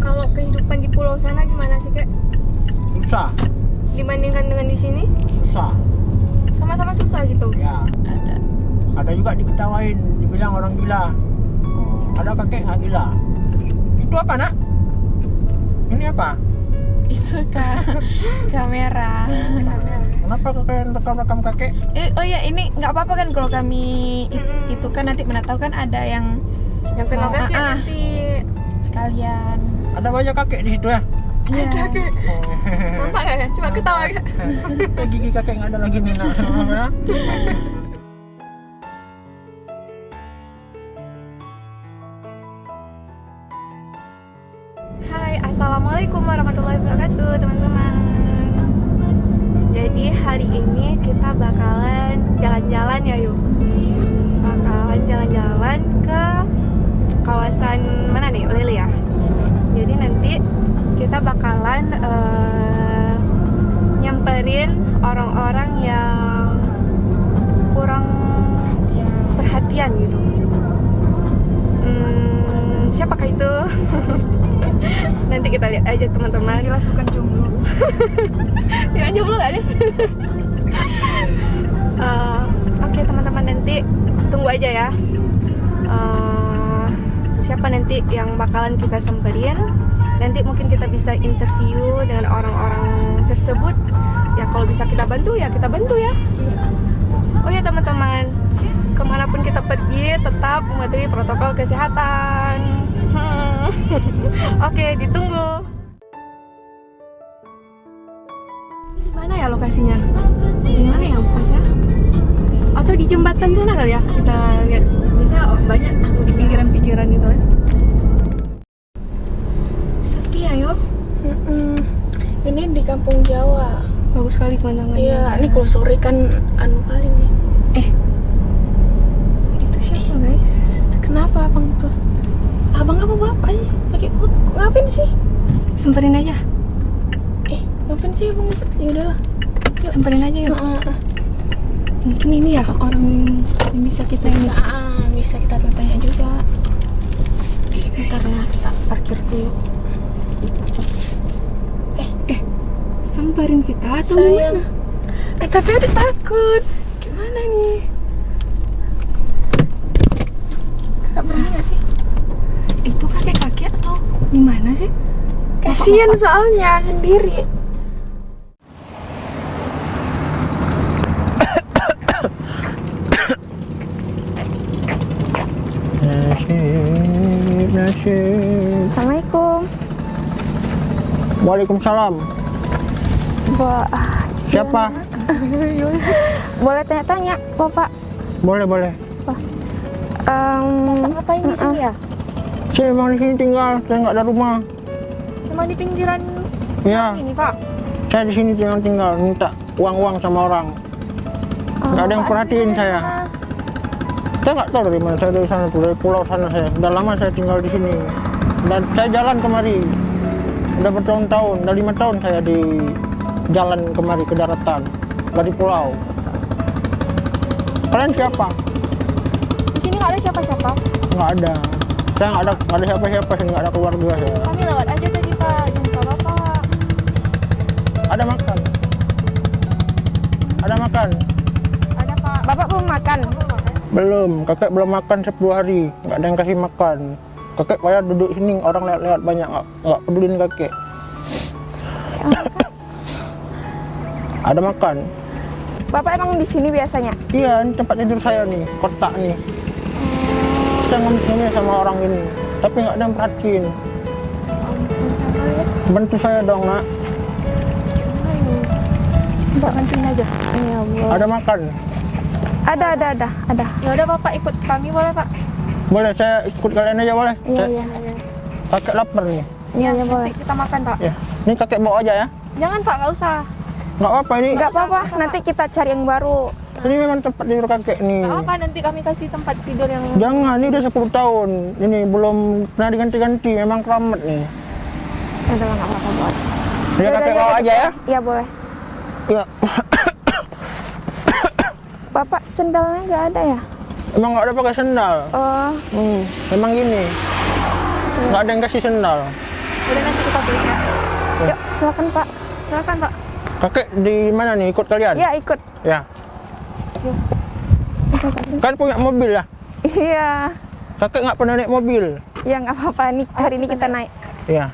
Kalau kehidupan di pulau sana gimana sih Kak? Susah, Dibandingkan dengan di sini? susah. Sama-sama susah gitu? Ya, ada juga diketawain, dibilang orang gila. Ada kakek nggak gila. Itu apa nak? Ini apa? Itu kamera. Kenapa kakek rekam kakek? Oh ya, ini nggak apa-apa kan kalau kami itu kan nanti mana tahu kan ada yang Kenal kakek Ah, ah. nanti. sekalian. Ada banyak kakek di situ ya? Iya. Ada Kak. Nampak gak ya? Cuma ketawa Kak. Gigi kakek nggak ada lagi nih nak. Ya. Hai, assalamualaikum warahmatullahi wabarakatuh teman-teman. Jadi hari ini kita bakalan jalan-jalan ya yuk. Bakalan jalan-jalan ke kawasan mana nih? Lili ya. Jadi nanti kita bakalan nyamperin orang-orang yang kurang perhatian gitu. Siapakah itu? Nanti kita lihat aja teman-teman. Jelas bukan jomblo. Ya jomblo gak deh? Oke teman-teman, nanti tunggu aja ya. Siapa nanti yang bakalan kita samperin. Nanti mungkin kita bisa interview dengan orang-orang tersebut. Ya kalau bisa kita bantu ya kita bantu ya. Oh ya teman-teman, kemanapun kita pergi tetap mematuhi protokol kesehatan. Oke, ditunggu. Di mana ya lokasinya? Di mana yang pas ya? Atau di jembatan sana kali ya? Kita lihat. Bisa banyak tuh di pinggiran-pinggiran itu kan. Sepi ya yuk. Ini di Kampung Jawa. Bagus sekali pemandangannya. Iya, ini kalau sore kan anu kali nih. Itu siapa guys? Kenapa abang itu? Abang apa bapak sih? Pakai kok ngapain sih? Semperin aja. Ngapain sih abang itu? Yaudah. Semperin aja ya. Mungkin ini ya orang yang bisa kita ini. Bisa kita tanya juga. Oke, Ntar guys. kita parkir dulu. Samperin kita atau Sayang. gimana? Tapi ada takut. Gimana nih? Kakak berani gak sih? Itu kakek-kakek atau gimana sih? Kasian soalnya sendiri. Nasib. Assalamualaikum. Waalaikumsalam. Siapa? Boleh tanya-tanya, Bapak? Boleh boleh. Ngapain di sini ya? Saya emang di sini tinggal, saya nggak ada rumah. Emang di pinggiran Ya, ini Pak? saya di sini tinggal, minta uang-uang sama orang. Nggak ada yang perhatiin saya. Saya nggak tahu dari mana, saya dari sana tuh, dari pulau sana saya. Sudah lama saya tinggal di sini. Dan saya jalan kemari. Udah bertahun-tahun, udah 5 tahun saya di jalan kemari ke daratan, dari pulau. Kalian siapa? Di sini nggak ada siapa-siapa. Nggak ada. Saya nggak ada siapa-siapa, saya nggak ada keluarga saya. Kami lewat aja tadi Pak, jumpa Bapak. Ada makan. Ada makan. Ada Pak. Bapak belum makan? Belum, kakek belum makan 10 hari, nggak ada yang kasih makan. Kakek pada duduk sini, orang lewat-lewat banyak, nggak pedulin kakek. Ada makan. Bapak emang di sini biasanya? Iya, ini tempat tidur saya nih, kotak nih. Saya ngemis-ngemis sama orang ini, tapi nggak ada yang perhatiin. Bantu saya dong, nak. Makan sini aja. Ya Allah. Ada makan. Ada. Ya udah Bapak ikut kami boleh Pak? Boleh, saya ikut kalian aja boleh? Iya. Kakek lapar nih. Iya, boleh. Nanti kita makan Pak. Ya, ini kakek bawa aja ya. Jangan Pak, nggak usah. Nggak apa-apa ini. Enggak apa-apa, nanti kita cari yang baru. Ini memang tempat tidur kakek nih. Nggak apa, nanti kami kasih tempat tidur yang. Jangan, ini udah 10 tahun. Ini belum pernah diganti-ganti, memang keramat nih. Udah enggak apa-apa, buat. Ya kakek bawa aja ya. Iya, boleh. Ya, Bapak sendalnya nggak ada ya? emang nggak ada pakai sendal. Oh, Memang gini. Nggak ada yang kasih sendal. Udah nanti kita beli ya. Yuk, silakan Pak. Silakan Pak. Kakek di mana nih, ikut kalian? Ya, ikut. Ya. Kan punya mobil ya? Iya. Kakek nggak pernah naik mobil. Ya nggak apa-apa nih. Hari ini kita naik. Iya.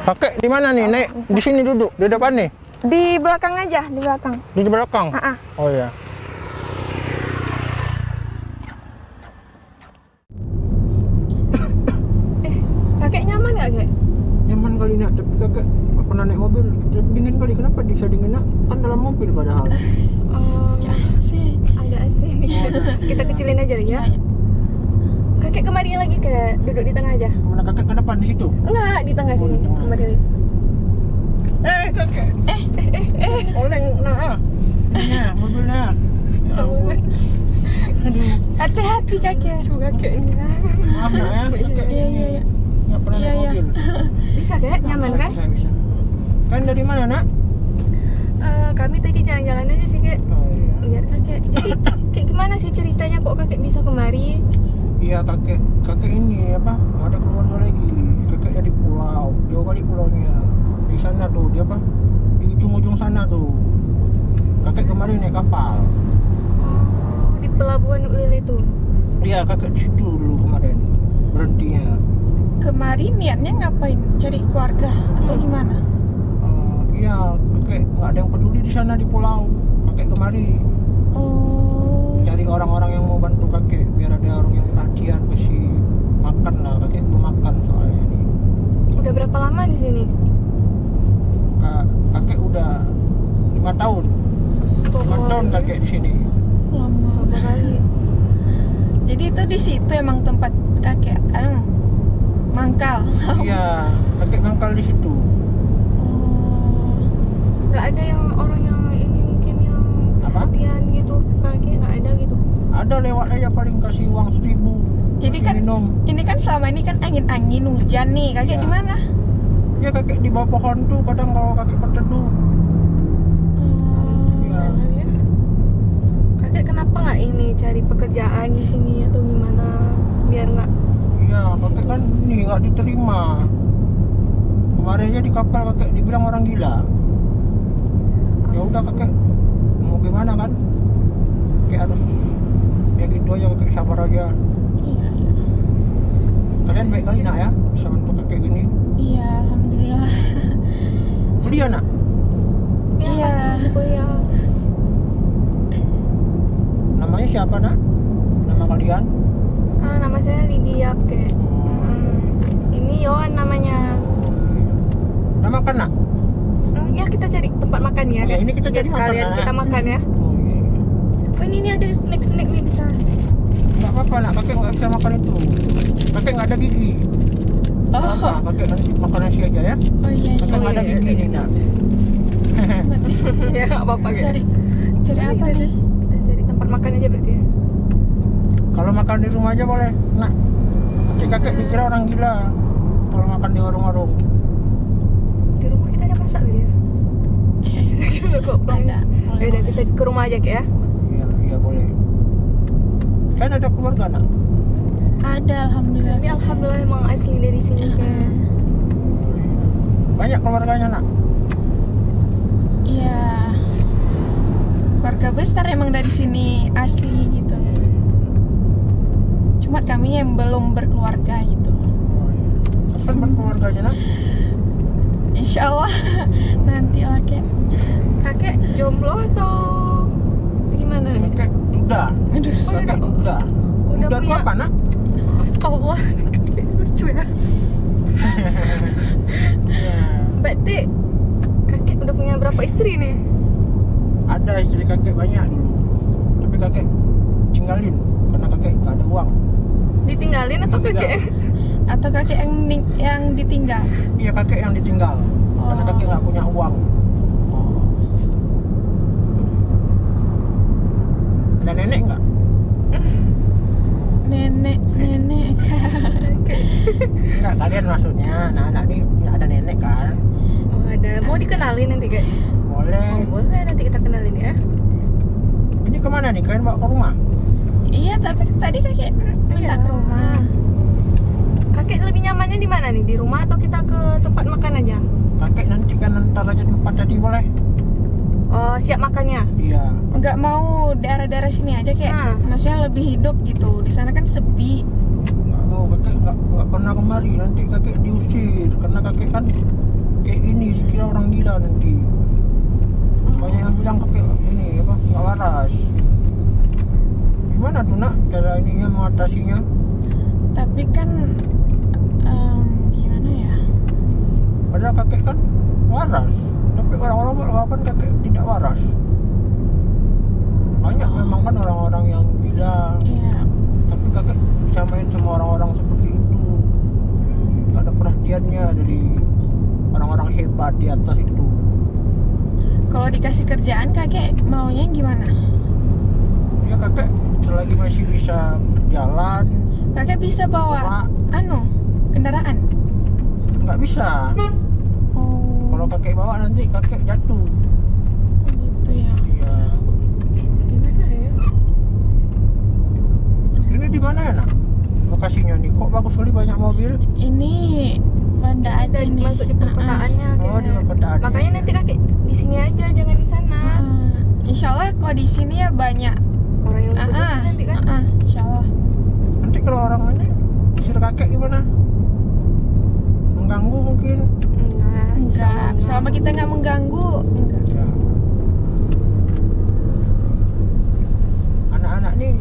Kakek di mana nih? Naik di sini duduk, di depan nih? Di belakang aja, di belakang. Di belakang? Oh iya. Kakek nyaman nggak kek? Nyaman kali nak, tapi kakek nggak pernah naik mobil. Dingin kali, kenapa bisa dingin nak? Kan dalam mobil padahal. Oh, Asik. ada asik. Kita kecilin aja ya. Kakek kemari lagi ke duduk di tengah aja. Mana kakek ke depan di situ? Enggak, di tengah Oh, sini. di tengah. Kemari lagi. Kakek. Oleng nak ah. Nah, mobilnya. Ya ampun. Aduh, Hati-hati kakek. Coba kakeknya. maaf nak ya, kakek Iya, ini iya, iya. nggak pernah Iya, naik iya. mobil. Bisa kek? Nyaman kan? Bisa. Kan dari mana nak? Kami tadi jalan-jalan aja sih kek. Oh iya. Lihat kakek. Jadi kayak gimana sih ceritanya kok kakek bisa kemari? Iya kakek ini apa? Ada keluarga lagi. Kakek dari pulau, jauh kali pulaunya. Di sana tuh dia apa? Di ujung-ujung sana tuh. Kakek kemarin naik kapal. Di pelabuhan Ulele tuh. Iya kakek di situ dulu kemarin berhentinya. Kemarin niatnya ngapain? Cari keluarga atau gimana? Iya kakek nggak ada yang peduli di sana di pulau. Kakek kemari Oh. cari orang-orang yang mau bantu kakek biar ada orang yang perhatian kasih makan lah, kakek pemakan soalnya nih. Udah berapa lama di sini? Kakek udah 5 tahun. 5 tahun kakek di sini. Lama. Berapa kali? Jadi itu di situ emang tempat kakek mangkal. Iya, kakek mangkal di situ. Oh. Nggak ada yang orang yang ini mungkin yang Apa? perhatian gitu? Kakek nggak ada gitu? Ada lewat aja paling kasih uang 1.000. Jadi kasih kan minum. ini kan selama ini kan angin-angin hujan nih. Kakek Iya. di mana? Ya kakek di bawah pohon tuh kadang kalau kakek berteduh. Iya. Kali ya. Kakek kenapa nggak ini cari pekerjaan di sini atau gimana? Biar nggak. Iya, kakek kan ini nggak diterima. Kemarin aja di kapal kakek dibilang orang gila. Ya udah kakek mau gimana kan? Kakek harus ya gitu aja, kakek sabar aja. Iya, iya. Kalian baik kali nak ya, bisa bantu kakek gini. Iya, alhamdulillah. Kuliah nak? Ya, Iya. kakek masih kuliah. Namanya siapa nak? Nama kalian? Nama saya Lydia kek. Ini Yohan namanya. Udah makan nak? Ya kita cari tempat makan ya. Ya, Kek. ini kita Biar cari makan, sekalian Nak. kita makan ya. Oh iya. Oh ini ada snack-snack nih bisa. Nggak apa-apa nak, kakek nggak bisa makan itu. Kakek nggak ada gigi. Oh. Apa? Kakek nanti makan nasi aja ya. Oh iya. Kakek nggak ada iya, gigi iya. nih nak. Ya nggak apa-apa kek. Cari apa nih? Kita cari tempat makan aja berarti ya. Kalau makan di rumah aja boleh nak. Nanti kakek dikira orang gila kalau makan di warung-warung. Di rumah kita ada masak tadi ya. Ada. Ya udah kita ke rumah aja kek ya. Iya boleh. Kan ada keluarga nak. Ada, alhamdulillah. Tapi alhamdulillah emang asli dari sini kek. Banyak keluarganya nak. Iya. Keluarga besar emang dari sini asli gitu. Cuma kami yang belum berkeluarga gitu. Kapan berkeluarganya nak? Insya Allah nanti lah kek. Kakek jomblo atau gimana nih? Kakek udah. Aduh. Kakek udah. Udah Udah tuh punya. apa nak? Astagfirullah. Kakek lucu ya. Berarti kakek udah punya berapa istri nih? Ada istri kakek banyak dulu. Tapi kakek tinggalin karena kakek nggak ada uang. Ditinggalin atau kakek? Atau kakek yang ditinggal? Iya kakek yang ditinggal karena Oh. kakek nggak punya uang. Ada nenek nggak? Nenek. Enggak, kalian maksudnya anak-anak ini nggak ada nenek kan? Oh ada. Mau dikenalin nanti kek? Boleh. Oh boleh nanti kita kenalin ya. Ini kemana nih? Kalian bawa ke rumah? Iya, tapi tadi kakek minta ke rumah. kakek lebih nyamannya di mana nih? Di rumah atau kita ke tempat makan aja? Kakek nanti kan ntar aja tempat tadi boleh. Oh, siap makannya? Iya. Nggak mau daerah-daerah sini aja kayak, Nah. maksudnya lebih hidup gitu. Di sana kan sepi. Nggak mau, kakek nggak pernah kemari. Nanti kakek diusir karena kakek kan kayak ini dikira orang gila nanti. Banyak yang bilang kakek ini apa nggak waras. Gimana tuh nak cara ininya mengatasinya? Tapi kan gimana ya? Padahal kakek kan waras, tapi orang-orang beranggapan kakek tidak waras. Banyak memang kan orang-orang yang gila, Iya. tapi kakek bisa main sama orang-orang seperti itu. Gak ada perhatiannya dari orang-orang hebat di atas itu. Kalau dikasih kerjaan kakek maunya gimana? Ya kakek selagi masih bisa jalan, Kakek bisa bawa kendaraan? nggak bisa. Oh, Kalau kakek bawa nanti kakek jatuh. gitu ya. Iya. Gimana ya? Ini di mana ya nak? Lokasinya nih, kok bagus sekali banyak mobil. Ini Banda Aceh Dan nih. masuk di perkotaannya Oh di perkotaan. Makanya nanti kakek di sini aja, jangan di sana. Insya Allah kalau di sini ya banyak. Orang yang lebih bagus nanti kan. Insya Allah. Nanti kalau orang ini usir kakek gimana? Mengganggu mungkin? Enggak. Selama kita nggak mengganggu. Enggak. Ya. Anak-anak nih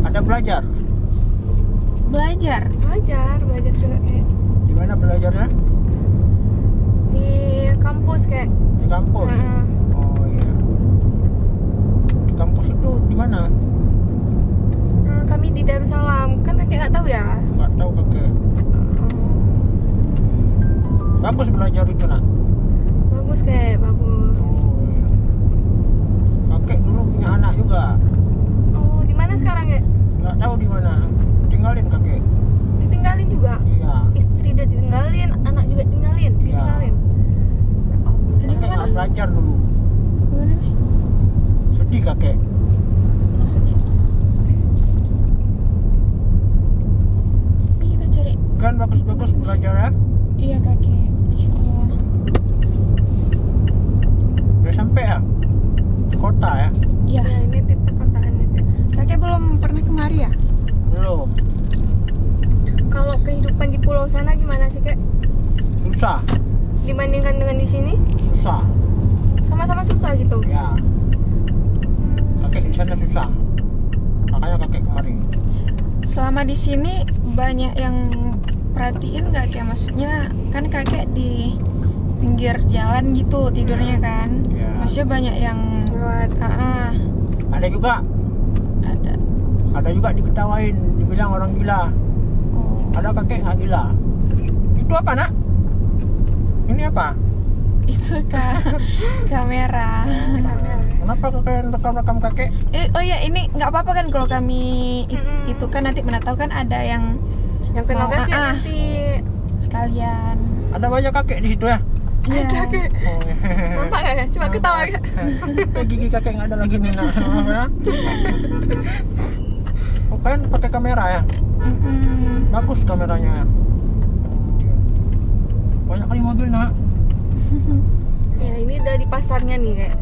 ada belajar. Belajar. Belajar juga kayak Di mana belajarnya? di kampus kayak. Di kampus. Heeh. Oh iya. Di kampus itu di mana? Kami di Darussalam, kan kakek nggak tahu ya. Nggak tahu kakek. Bagus belajar itu nak. Bagus kayak bagus. Oh iya. Kakek dulu punya anak juga. Oh, di mana sekarang ya? Nggak tahu di mana. Tinggalin kakek. Ditinggalin juga. Iya. Istri udah ditinggalin, anak juga ditinggalin. Kakek nggak belajar dulu. Gimana nih? Sedih kakek. Kita cari. Kan bagus-bagus belajar ya. Iya kakek. Insya Allah. Udah sampai ya? Di kota ya? Iya. Ya, ini di perkotaannya Kak. Kakek belum pernah kemari ya? Belum. Kalau kehidupan di pulau sana gimana sih kak? Susah. Dibandingkan dengan di sini? Susah. Sama-sama susah gitu. Ya. Kakek di sana susah. Makanya kakek kemari. Selama di sini banyak yang perhatiin nggak kayak, maksudnya kan kakek di pinggir jalan gitu tidurnya kan? Iya. Maksudnya banyak yang Lewat. Ada juga. Ada. Ada juga diketawain, dibilang orang gila. Oh. Ada kakek nggak gila. Itu apa nak? Ini apa? Itu kamera. Kenapa kakek rekam-rekam kakek? Oh ya, ini nggak apa-apa kan kalau kami Mm-mm. itu kan nanti mana tahu kan ada yang Yang kenal Mau, kakek nanti. sekalian. Ada banyak kakek di situ ya? Iya. Ada kak. Oh, Nampak gak ya? Cuma ketawa kak. Gigi kakek nggak ada lagi nih nak. Ya. Oh kalian pakai kamera ya? Mm-mm. Bagus kameranya ya. Banyak kali mobil nak. Ya ini udah di pasarnya nih kak.